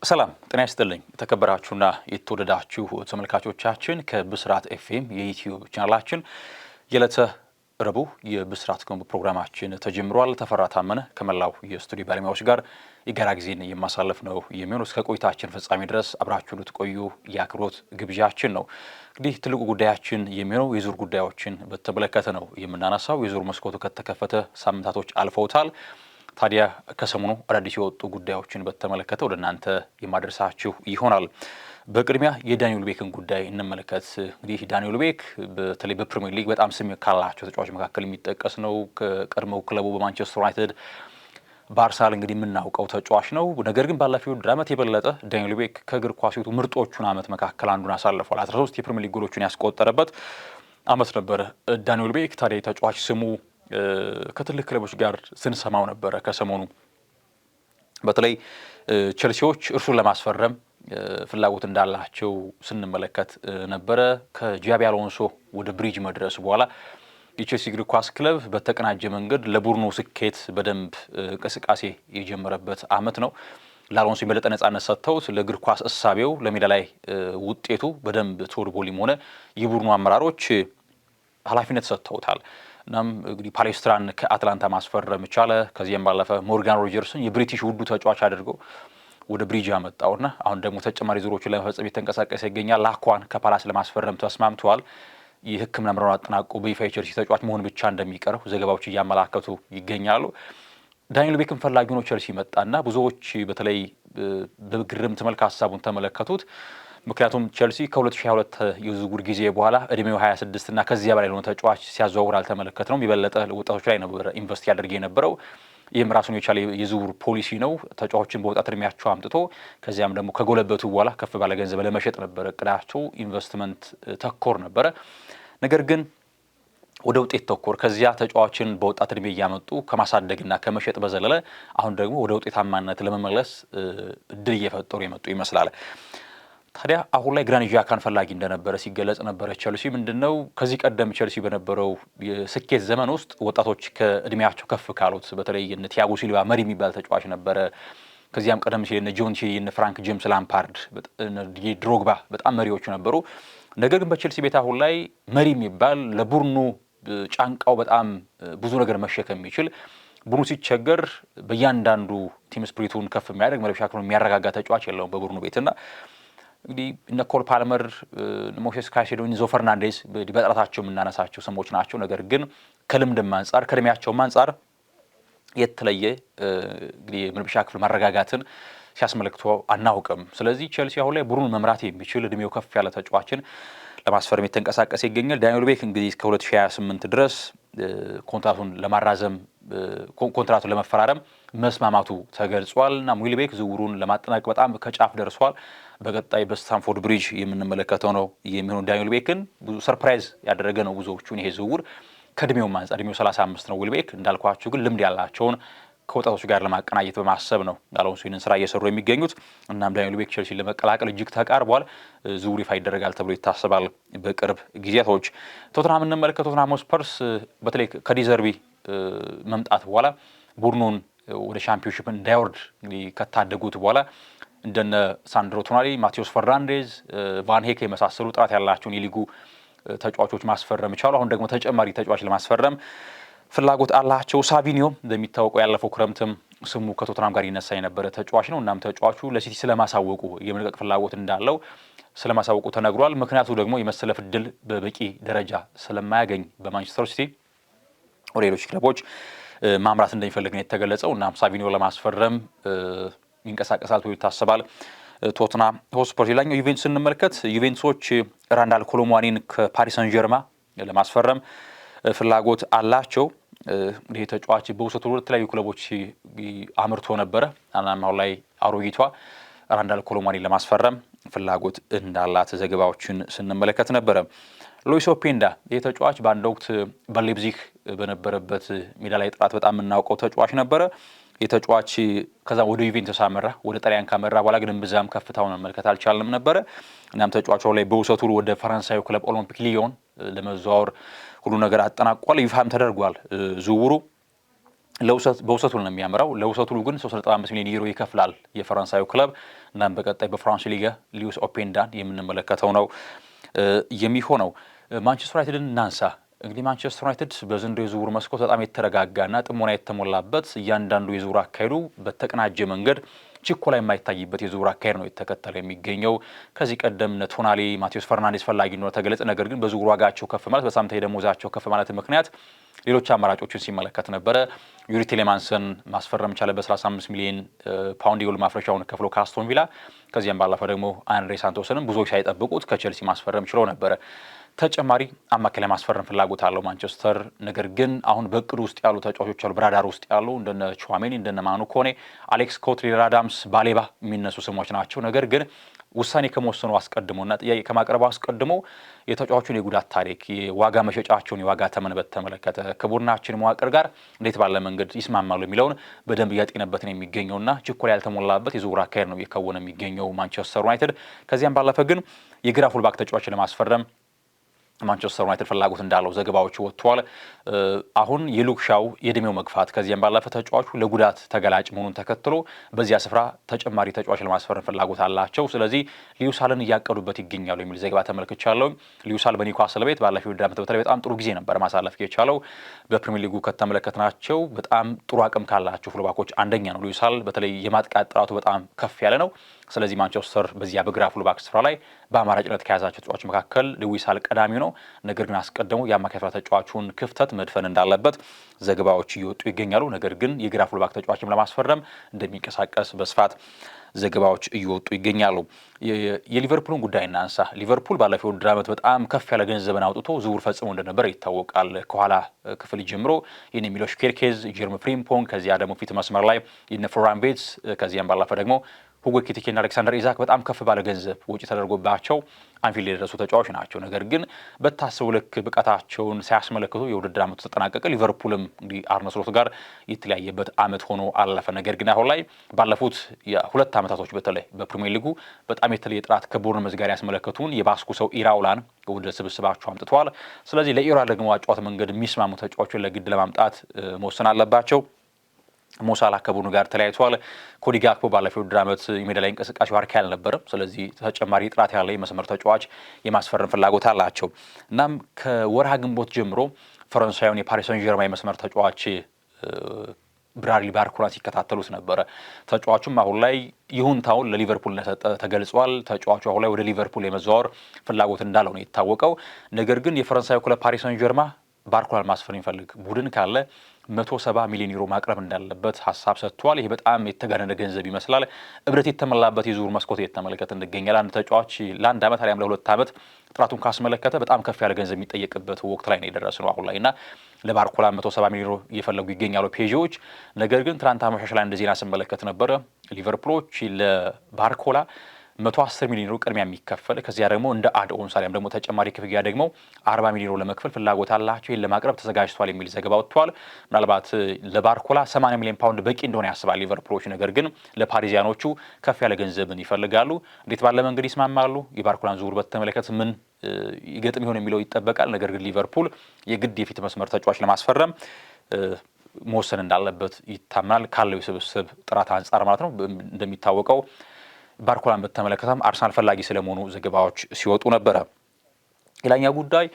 ሰላም ጤና ይስጥልኝ የተከበራችሁና የተወደዳችሁ ተመልካቾቻችን ከብስራት ኤፍኤም የዩቲዩብ ቻናላችን የዕለተ ረቡዕ የብስራት ኮምቦ ፕሮግራማችን ተጀምሯል። ተፈራ ታመነ ከመላው የስቱዲዮ ባለሙያዎች ጋር የጋራ ጊዜን የማሳለፍ ነው የሚሆነው። እስከ ቆይታችን ፍጻሜ ድረስ አብራችሁ ልትቆዩ የአክብሮት ግብዣችን ነው። እንግዲህ ትልቁ ጉዳያችን የሚሆነው የዙር ጉዳዮችን በተመለከተ ነው የምናነሳው። የዙር መስኮቱ ከተከፈተ ሳምንታቶች አልፈውታል። ታዲያ ከሰሞኑ አዳዲስ የወጡ ጉዳዮችን በተመለከተ ወደ እናንተ የማድረሳችሁ ይሆናል። በቅድሚያ የዳንኤል ቤክን ጉዳይ እንመለከት። እንግዲህ ዳንኤል ቤክ በተለይ በፕሪሚየር ሊግ በጣም ስም ካላቸው ተጫዋቾች መካከል የሚጠቀስ ነው። ከቀድሞው ክለቡ በማንቸስተር ዩናይትድ በአርሰናል እንግዲህ የምናውቀው ተጫዋች ነው። ነገር ግን ባለፈው ዓመት የበለጠ ዳንኤል ቤክ ከእግር ኳስ ሕይወቱ ምርጦቹን ዓመት መካከል አንዱን አሳልፏል። 13 የፕሪሚየር ሊግ ጎሎችን ያስቆጠረበት ዓመት ነበረ ዳንኤል ቤክ። ታዲያ ተጫዋች ስሙ ከትልቅ ክለቦች ጋር ስንሰማው ነበረ። ከሰሞኑ በተለይ ቸልሲዎች እርሱን ለማስፈረም ፍላጎት እንዳላቸው ስንመለከት ነበረ። ከጃቢ አሎንሶ ወደ ብሪጅ መድረስ በኋላ የቸልሲ እግር ኳስ ክለብ በተቀናጀ መንገድ ለቡድኑ ስኬት በደንብ እንቅስቃሴ የጀመረበት ዓመት ነው። ለአሎንሶ የበለጠ ነጻነት ሰጥተውት ለእግር ኳስ እሳቤው ለሜዳ ላይ ውጤቱ በደንብ ቶድቦሊም ሆነ የቡድኑ አመራሮች ኃላፊነት ሰጥተውታል። እናም እንግዲህ ፓሌስትራን ከአትላንታ ማስፈረም ቻለ። ከዚያም ባለፈ ሞርጋን ሮጀርስን የብሪቲሽ ውዱ ተጫዋች አድርገው ወደ ብሪጅ ያመጣውና አሁን ደግሞ ተጨማሪ ዙሮችን ለመፈጸም የተንቀሳቀሰ ይገኛል። ላኳን ከፓላስ ለማስፈረም ተስማምተዋል። የሕክምና ምርመራውን አጠናቆ በይፋ የቸልሲ ተጫዋች መሆን ብቻ እንደሚቀረው ዘገባዎች እያመላከቱ ይገኛሉ። ዳንኤል ቤክን ፈላጊ ሆኖ ቸልሲ መጣና ብዙዎች በተለይ በግርምት መልክ ሀሳቡን ተመለከቱት። ምክንያቱም ቸልሲ ከ2022 የዝውውር ጊዜ በኋላ እድሜው 26 እና ከዚያ በላይ ለሆነ ተጫዋች ሲያዘዋውር አልተመለከትነውም። የበለጠ ወጣቶች ላይ ነበር ኢንቨስት ያደርግ የነበረው። ይህም ራሱን የቻለ የዝውውር ፖሊሲ ነው። ተጫዋቾችን በወጣት እድሜያቸው አምጥቶ ከዚያም ደግሞ ከጎለበቱ በኋላ ከፍ ባለ ገንዘብ ለመሸጥ ነበረ እቅዳቸው። ኢንቨስትመንት ተኮር ነበረ። ነገር ግን ወደ ውጤት ተኮር፣ ከዚያ ተጫዋችን በወጣት እድሜ እያመጡ ከማሳደግና ከመሸጥ በዘለለ አሁን ደግሞ ወደ ውጤታማነት ለመመለስ እድል እየፈጠሩ የመጡ ይመስላል። ታዲያ አሁን ላይ ግራኒት ዣካን ፈላጊ እንደነበረ ሲገለጽ ነበረ። ቸልሲ ምንድነው ከዚህ ቀደም ቸልሲ በነበረው የስኬት ዘመን ውስጥ ወጣቶች ከእድሜያቸው ከፍ ካሉት በተለይ እነ ቲያጎ ሲልቫ መሪ የሚባል ተጫዋች ነበረ። ከዚያም ቀደም ሲል እነ ጆን ቴሪ፣ እነ ፍራንክ ጄምስ ላምፓርድ፣ ድሮግባ በጣም መሪዎቹ ነበሩ። ነገር ግን በቸልሲ ቤት አሁን ላይ መሪ የሚባል ለቡድኑ ጫንቃው በጣም ብዙ ነገር መሸከም የሚችል ቡድኑ ሲቸገር በእያንዳንዱ ቲም ስፕሪቱን ከፍ የሚያደርግ መረብ ሻክሮን የሚያረጋጋ ተጫዋች የለውም በቡድኑ ቤትና እንግዲህ እነ ኮል ፓልመር፣ ሞሴስ ካይሴዶ፣ ኢንዞ ፈርናንዴዝ በጥራታቸው የምናነሳቸው ስሞች ናቸው። ነገር ግን ከልምድም አንጻር ከእድሜያቸውም አንጻር የተለየ እንግዲህ የመልበሻ ክፍል ማረጋጋትን ሲያስመለክቱ አናውቅም። ስለዚህ ቸልሲ አሁን ላይ ቡድኑን መምራት የሚችል እድሜው ከፍ ያለ ተጫዋችን ለማስፈረም የተንቀሳቀሰ ይገኛል። ዳንኤል ቤክ እንግዲህ እስከ 2028 ድረስ ኮንትራቱን ለማራዘም ኮንትራቱን ለመፈራረም መስማማቱ ተገልጿል እና ዊልቤክ ዝውውሩን ለማጠናቀቅ በጣም ከጫፍ ደርሷል። በቀጣይ በስታንፎርድ ብሪጅ የምንመለከተው ነው የሚሆነው። ዳንኤል ቤክን ብዙ ሰርፕራይዝ ያደረገ ነው ብዙዎቹን ይሄ ዝውውር። ከእድሜውም አንጻር እድሜው 35 ነው ዊልቤክ። እንዳልኳችሁ ግን ልምድ ያላቸውን ከወጣቶች ጋር ለማቀናጀት በማሰብ ነው አሎንሶ ይህንን ስራ እየሰሩ የሚገኙት። እናም ዳንኤል ቤክ ቸልሲ ለመቀላቀል እጅግ ተቃርቧል። ዝውውሩ ይፋ ይደረጋል ተብሎ ይታሰባል በቅርብ ጊዜያቶች። ቶተንሃም እንመለከት። ቶተንሃም ስፐርስ በተለይ ከዲዘርቢ መምጣት በኋላ ቡድኑን ወደ ሻምፒዮንሺፕ እንዳይወርድ እንግዲህ ከታደጉት በኋላ እንደነ ሳንድሮ ቶናሊ፣ ማቴዎስ ፈርናንዴዝ፣ ቫን ሄክ የመሳሰሉ ጥራት ያላቸውን የሊጉ ተጫዋቾች ማስፈረም ቻሉ። አሁን ደግሞ ተጨማሪ ተጫዋች ለማስፈረም ፍላጎት አላቸው። ሳቪኒዮ እንደሚታወቀው ያለፈው ክረምትም ስሙ ከቶተንሃም ጋር ይነሳ የነበረ ተጫዋች ነው። እናም ተጫዋቹ ለሲቲ ስለማሳወቁ የመልቀቅ ፍላጎት እንዳለው ስለማሳወቁ ተነግሯል። ምክንያቱ ደግሞ የመሰለፍ እድል በበቂ ደረጃ ስለማያገኝ በማንቸስተር ሲቲ ወደ ሌሎች ክለቦች ማምራት እንደሚፈልግ ነው የተገለጸው። እናም ሳቪኒዮ ለማስፈረም ይንቀሳቀሳል ተብሎ ይታሰባል ቶተንሃም ሆትስፐር። ሌላኛው ዩቬንቱስ እንመልከት። ዩቬንቱሶች ራንዳል ኮሎሙዋኒን ከፓሪስ ሰን ጀርማ ለማስፈረም ፍላጎት አላቸው። ይህ ተጫዋች በውሰቱ ወደ ተለያዩ ክለቦች አምርቶ ነበረ። አሁን ላይ አሮጊቷ ራንዳል ኮሎሙዋኒን ለማስፈረም ፍላጎት እንዳላት ዘገባዎችን ስንመለከት ነበረ። ሉዊስ ኦፔንዳ ይህ ተጫዋች በአንድ ወቅት በሌፕዚግ በነበረበት ሜዳ ላይ ጥራት በጣም የምናውቀው ተጫዋች ነበረ። የተጫዋች ከዛ ወደ ዩቬንቱስ አመራ። ወደ ጣሊያን ካመራ በኋላ ግን ብዛም ከፍታውን መመልከት አልቻልንም ነበረ። እናም ተጫዋቹ ላይ በውሰቱ ወደ ፈረንሳዩ ክለብ ኦሎምፒክ ሊዮን ለመዘዋወር ሁሉ ነገር አጠናቋል። ይፋም ተደርጓል ዝውውሩ። በውሰቱ ነው የሚያምራው። ለውሰቱ ግን 3.5 ሚሊዮን ዩሮ ይከፍላል የፈረንሳዩ ክለብ። እናም በቀጣይ በፍራንስ ሊጋ ሉዊስ ኦፔንዳን የምንመለከተው ነው የሚሆነው። ማንቸስተር ዩናይትድን እናንሳ። እንግዲህ ማንቸስተር ዩናይትድ በዘንድሮው የዝውውር መስኮት በጣም የተረጋጋና ጥሞና የተሞላበት እያንዳንዱ የዝውውር አካሄዱ በተቀናጀ መንገድ ችኮላ የማይታይበት የዝውውር አካሄድ ነው የተከተለ የሚገኘው። ከዚህ ቀደም ቶናሊ፣ ማቴዎስ ፈርናንዴስ ፈላጊ እንደሆነ ተገለጸ። ነገር ግን በዝውውር ዋጋቸው ከፍ ማለት በሳምንታዊ ደሞዛቸው ከፍ ማለት ምክንያት ሌሎች አማራጮችን ሲመለከት ነበረ። ዩሪ ቴሌማንስን ማስፈረም ቻለ በ35 ሚሊዮን ፓውንድ የውል ማፍረሻውን ከፍሎ ከአስቶን ቪላ። ከዚያም ባለፈ ደግሞ አንድሬ ሳንቶስንም ብዙዎች ሳይጠብቁት ከቼልሲ ማስፈረም ችሎ ነበረ። ተጨማሪ አማካይ ለማስፈረም ፍላጎት አለው ማንቸስተር። ነገር ግን አሁን በእቅዱ ውስጥ ያሉ ተጫዋቾች አሉ፣ በራዳር ውስጥ ያሉ እንደነ ቹዋሜኒ፣ እንደነ ማኑ ኮኔ፣ አሌክስ ኮትሊር አዳምስ፣ ባሌባ የሚነሱ ስሞች ናቸው። ነገር ግን ውሳኔ ከመወሰኑ አስቀድሞና ጥያቄ ከማቅረቡ አስቀድሞ የተጫዋቹን የጉዳት ታሪክ፣ የዋጋ መሸጫቸውን የዋጋ ተመን በተመለከተ ከቡድናችን መዋቅር ጋር እንዴት ባለ መንገድ ይስማማሉ የሚለውን በደንብ እያጤነበት ነው የሚገኘውና ችኮላ ያልተሞላበት የዝውውር አካሄድ ነው እየከወነ የሚገኘው ማንቸስተር ዩናይትድ። ከዚያም ባለፈ ግን የግራ ፉልባክ ተጫዋችን ለማስፈረም ማንቸስተር ዩናይትድ ፍላጎት እንዳለው ዘገባዎች ወጥቷል። አሁን የሉክሻው የእድሜው መግፋት ከዚያም ባለፈ ተጫዋቹ ለጉዳት ተገላጭ መሆኑን ተከትሎ በዚያ ስፍራ ተጨማሪ ተጫዋች ለማስፈረም ፍላጎት አላቸው። ስለዚህ ሊዩሳልን እያቀዱበት ይገኛሉ የሚል ዘገባ ተመልክቻለሁ። ሊዩሳል በኒውካስል ቤት ባለፈው ውድድር ዓመት በተለይ በጣም ጥሩ ጊዜ ነበር ማሳለፍ የቻለው። በፕሪሚየር ሊጉ ከተመለከትናቸው በጣም ጥሩ አቅም ካላቸው ፉልባኮች አንደኛ ነው ሊዩሳል። በተለይ የማጥቃት ጥራቱ በጣም ከፍ ያለ ነው። ስለዚህ ማንቸስተር በዚያ በግራ ፉልባክ ስፍራ ላይ በአማራጭነት ከያዛቸው ተጫዋቾች መካከል ሉዊሳል ቀዳሚው ነው። ነገር ግን አስቀድሞ የአማካይ ስፍራ ተጫዋቹን ክፍተት መድፈን እንዳለበት ዘገባዎች እየወጡ ይገኛሉ። ነገር ግን የግራ ፉልባክ ተጫዋችም ለማስፈረም እንደሚንቀሳቀስ በስፋት ዘገባዎች እየወጡ ይገኛሉ። የሊቨርፑልን ጉዳይ እናንሳ። ሊቨርፑል ባለፈው ውድድር ዓመት በጣም ከፍ ያለ ገንዘብን አውጥቶ ዝውውር ፈጽሞ እንደነበር ይታወቃል። ከኋላ ክፍል ጀምሮ ይህን ሚሎሽ ኬርኬዝ፣ ጀርም ፍሪምፖንግ፣ ከዚያ ደግሞ ፊት መስመር ላይ የነ ፍሎሪያን ቪርትዝ፣ ከዚያም ባለፈ ደግሞ ሁጎ ኤኪቲኬና አሌክሳንደር ኢዛክ በጣም ከፍ ባለ ገንዘብ ወጪ ተደርጎባቸው አንፊልድ የደረሱ ተጫዋች ናቸው። ነገር ግን በታሰቡ ልክ ብቃታቸውን ሳያስመለክቱ የውድድር ዓመቱ ተጠናቀቀ። ሊቨርፑልም እንግዲህ አርነ ስሎት ጋር የተለያየበት ዓመት ሆኖ አለፈ። ነገር ግን አሁን ላይ ባለፉት የሁለት ዓመታቶች በተለይ በፕሪሚየር ሊጉ በጣም የተለየ ጥራት ከቦርንመዝ ጋር ያስመለከቱን የባስኩ ሰው ኢራውላን ወደ ስብስባቸው አምጥተዋል። ስለዚህ ለኢራውላ ደግሞ አጫዋት መንገድ የሚስማሙ ተጫዋቾችን ለግድ ለማምጣት መወሰን አለባቸው። ሞሳላ ከቡድኑ ጋር ተለያይቷል። ኮዲ ጋክፖ ባለፈው ውድድር ዓመት የሜዳ ላይ እንቅስቃሴው አርኪ አልነበረም። ስለዚህ ተጨማሪ ጥራት ያለ የመስመር ተጫዋች የማስፈረም ፍላጎት አላቸው። እናም ከወርሃ ግንቦት ጀምሮ ፈረንሳዩን የፓሪስ ሰን ዠርማን የመስመር ተጫዋች ብራድሊ ባርኮላን ሲከታተሉት ነበረ። ተጫዋቹም አሁን ላይ ይሁንታውን ለሊቨርፑል እንደሰጠ ተገልጿል። ተጫዋቹ አሁን ላይ ወደ ሊቨርፑል የመዘዋወር ፍላጎት እንዳለው ነው የታወቀው። ነገር ግን የፈረንሳዩ ክለብ ፓሪስ ሰን ዠርማን ባርኮላን ማስፈር የሚፈልግ ቡድን ካለ 170 ሚሊዮን ዩሮ ማቅረብ እንዳለበት ሀሳብ ሰጥቷል። ይህ በጣም የተጋነነ ገንዘብ ይመስላል። እብረት የተመላበት የዝውውር መስኮት የተመለከተ እንገኛለን። አንድ ተጫዋች ለአንድ ዓመት አሊያም ለሁለት ዓመት ጥራቱን ካስመለከተ በጣም ከፍ ያለ ገንዘብ የሚጠየቅበት ወቅት ላይ ነው የደረስነው አሁን ላይ እና ለባርኮላ 170 ሚሊዮን ዩሮ እየፈለጉ ይገኛሉ ፔዥዎች። ነገር ግን ትናንት አመሻሽ ላይ እንደ ዜና ስመለከት ነበረ ሊቨርፑሎች ለባርኮላ 110 ሚሊዮን ዩሮ ቅድሚያ የሚከፈል ከዚያ ደግሞ እንደ አድ ኦን ሳሊያም ደግሞ ተጨማሪ ክፍያ ደግሞ 40 ሚሊዮን ዩሮ ለመክፈል ፍላጎት አላቸው። ይህን ለማቅረብ ተዘጋጅቷል የሚል ዘገባ ወጥቷል። ምናልባት ለባርኮላ 80 ሚሊዮን ፓውንድ በቂ እንደሆነ ያስባል ሊቨርፑሎች። ነገር ግን ለፓሪዚያኖቹ ከፍ ያለ ገንዘብን ይፈልጋሉ። እንዴት ባለ መንገድ ይስማማሉ? የባርኮላን ዝውውር በተመለከተ ምን ይገጥም ይሆን የሚለው ይጠበቃል። ነገር ግን ሊቨርፑል የግድ የፊት መስመር ተጫዋች ለማስፈረም መወሰን እንዳለበት ይታምናል። ካለው የስብስብ ጥራት አንጻር ማለት ነው። እንደሚታወቀው ባርኮላን በተመለከተም አርሰናል ፈላጊ ስለመሆኑ ዘገባዎች ሲወጡ ነበረ። ሌላኛው ጉዳይ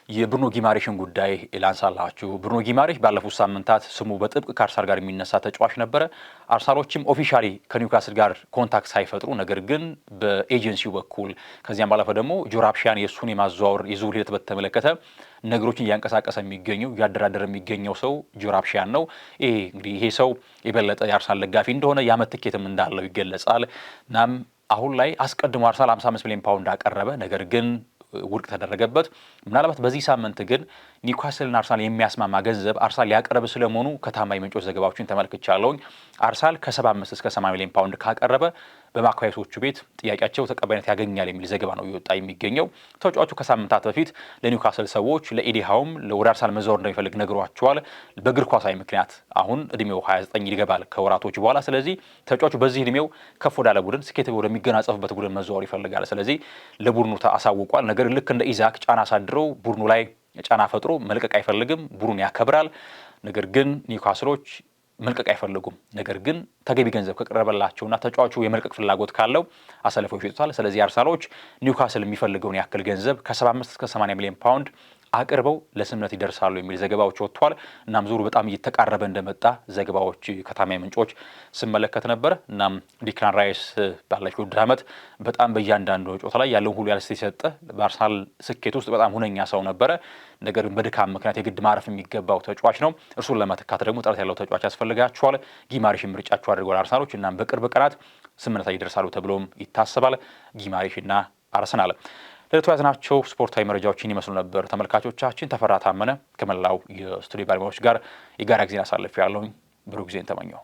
የብሩኖ ጊማሬሽን ጉዳይ ላንሳላችሁ። ብሩኖ ጊማሬሽ ባለፉት ሳምንታት ስሙ በጥብቅ ከአርሰናል ጋር የሚነሳ ተጫዋች ነበረ። አርሰናሎችም ኦፊሻሊ ከኒውካስል ጋር ኮንታክት ሳይፈጥሩ ነገር ግን በኤጀንሲው በኩል ከዚያም ባለፈ ደግሞ ጆራፕሺያን የእሱን የማዘዋወር የዝውውር ሂደት በተመለከተ ነገሮችን እያንቀሳቀሰ የሚገኘው እያደራደረ የሚገኘው ሰው ጆራፕሺያን ነው። ይሄ ሰው የበለጠ የአርሰናል ደጋፊ እንደሆነ የዓመት ትኬትም እንዳለው ይገለጻል። እናም አሁን ላይ አስቀድሞ አርሰናል 55 ሚሊዮን ፓውንድ አቀረበ። ነገር ግን ውድቅ ተደረገበት። ምናልባት በዚህ ሳምንት ግን ኒውካስልና አርሰናል የሚያስማማ ገንዘብ አርሰናል ሊያቀርብ ስለመሆኑ ከታማኝ ምንጮች ዘገባዎችን ተመልክቻለሁኝ። አርሰናል ከ75 እስከ 80 ሚሊዮን ፓውንድ ካቀረበ በማኳያሶቹ ቤት ጥያቄያቸው ተቀባይነት ያገኛል የሚል ዘገባ ነው እየወጣ የሚገኘው። ተጫዋቹ ከሳምንታት በፊት ለኒውካስል ሰዎች ለኤዲ ሃውም ወደ አርሰናል መዛወር እንደሚፈልግ ነግሯቸዋል። በእግር ኳሳዊ ምክንያት አሁን እድሜው 29 ይገባል ከወራቶች በኋላ። ስለዚህ ተጫዋቹ በዚህ እድሜው ከፍ ወዳለ ቡድን ስኬት ወደሚገናጸፍበት ቡድን መዛወር ይፈልጋል። ስለዚህ ለቡድኑ አሳውቋል። ነገር ልክ እንደ ኢዛክ ጫና አሳድረው ቡድኑ ላይ ጫና ፈጥሮ መልቀቅ አይፈልግም። ቡድኑን ያከብራል። ነገር ግን ኒውካስሎች መልቀቅ አይፈልጉም። ነገር ግን ተገቢ ገንዘብ ከቀረበላቸውና ተጫዋቹ የመልቀቅ ፍላጎት ካለው አሰልፈው ይሸጡታል። ስለዚህ አርሰናሎች ኒውካስል የሚፈልገውን ያክል ገንዘብ ከ75 እስከ 80 ሚሊዮን ፓውንድ አቅርበው ለስምምነት ይደርሳሉ የሚል ዘገባዎች ወጥቷል። እናም ዙሩ በጣም እየተቃረበ እንደመጣ ዘገባዎች ከታማኝ ምንጮች ስመለከት ነበር። እናም ዲክላን ራይስ ባለፈው ውድድር ዓመት በጣም በእያንዳንዱ ጨዋታ ላይ ያለውን ሁሉ ያለስተ የሰጠ በአርሰናል ስኬት ውስጥ በጣም ሁነኛ ሰው ነበረ። ነገር ግን በድካም ምክንያት የግድ ማረፍ የሚገባው ተጫዋች ነው። እርሱን ለመተካት ደግሞ ጥራት ያለው ተጫዋች ያስፈልጋቸዋል። ጊማሪሽ ምርጫቸው አድርገዋል አርሰናሎች። እናም በቅርብ ቀናት ስምምነት ላይ ይደርሳሉ ተብሎም ይታሰባል ጊማሪሽና አርሰናል። ለዕለቱ ያዝናቸው ስፖርታዊ መረጃዎችን ይመስሉ ነበር። ተመልካቾቻችን ተፈራ ታመነ ከመላው የስቱዲዮ ባለሙያዎች ጋር የጋራ ጊዜን አሳልፌያለሁኝ። ብሩህ ጊዜን ተመኘው።